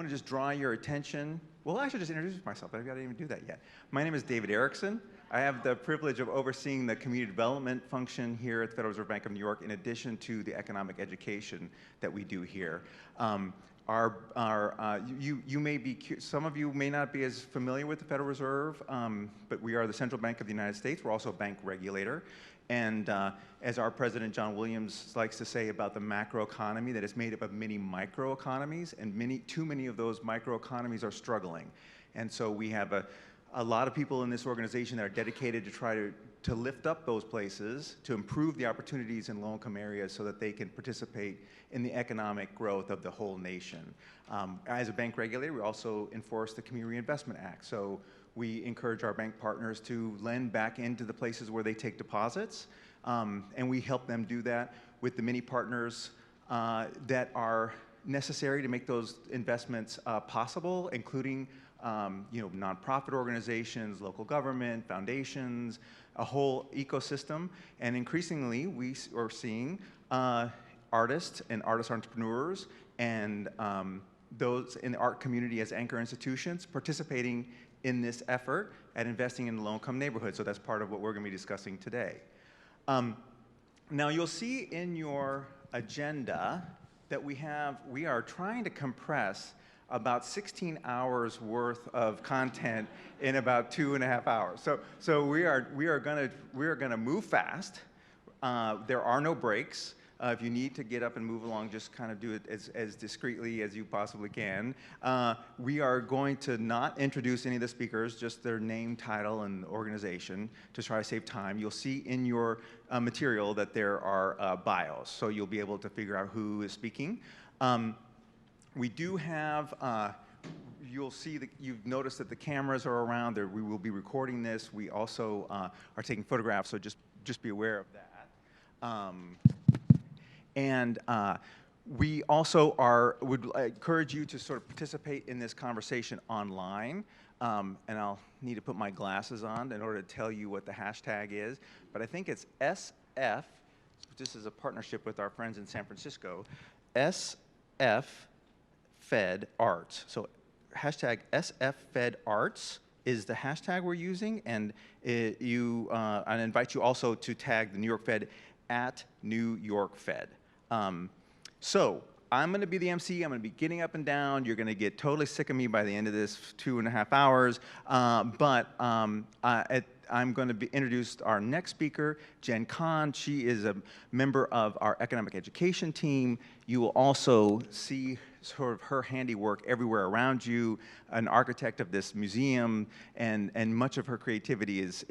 going to just draw your attention. Well, I should just introduce myself. I didn't even do that yet. My name is David Erickson. I have the privilege of overseeing the community development function here at the Federal Reserve Bank of New York, in addition to the economic education that we do here. You may be, some of you may not be as familiar with the Federal Reserve, but we are the central bank of the United States. We're also a bank regulator. And as our president, John Williams, likes to say about the macroeconomy, that it's made up of many microeconomies, and too many of those microeconomies are struggling. And so we have a lot of people in this organization that are dedicated to try to lift up those places, to improve the opportunities in low-income areas so that they can participate in the economic growth of the whole nation. As a bank regulator, we also enforce the Community Reinvestment Act. So we encourage our bank partners to lend back into the places where they take deposits, and we help them do that with the many partners that are necessary to make those investments possible, including nonprofit organizations, local government, foundations, a whole ecosystem. And increasingly, we are seeing artists and artist entrepreneurs and those in the art community as anchor institutions participating in this effort at investing in low-income neighborhoods. So that's part of what we're going to be discussing today. Now, you'll see in your agenda that we are trying to compress about 16 hours worth of content in about 2.5 hours. So we are gonna move fast. There are no breaks. If you need to get up and move along, just kind of do it as discreetly as you possibly can. We are going to not introduce any of the speakers, just their name, title, and organization to try to save time. You'll see in your material that there are bios, so you'll be able to figure out who is speaking. We do have, you'll see that you've noticed that the cameras are around there. We will be recording this. We also are taking photographs, so just be aware of that. And we also would encourage you to sort of participate in this conversation online. And I'll need to put my glasses on in order to tell you what the hashtag is. But I think it's SF, this is a partnership with our friends in San Francisco, SF Fed Arts. So hashtag SFFedArts is the hashtag we're using, and I invite you also to tag the New York Fed at New York Fed. So I'm going to be the MC. I'm going to be getting up and down. You're going to get totally sick of me by the end of this 2.5 hours. I'm going to introduce our next speaker, Jen Kahn. She is a member of our economic education team. You will also see sort of her handiwork everywhere around you, an architect of this museum, and much of her creativity is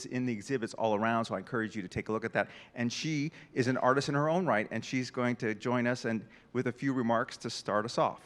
in the exhibits all around, so I encourage you to take a look at that. And she is an artist in her own right, and she's going to join us with a few remarks to start us off.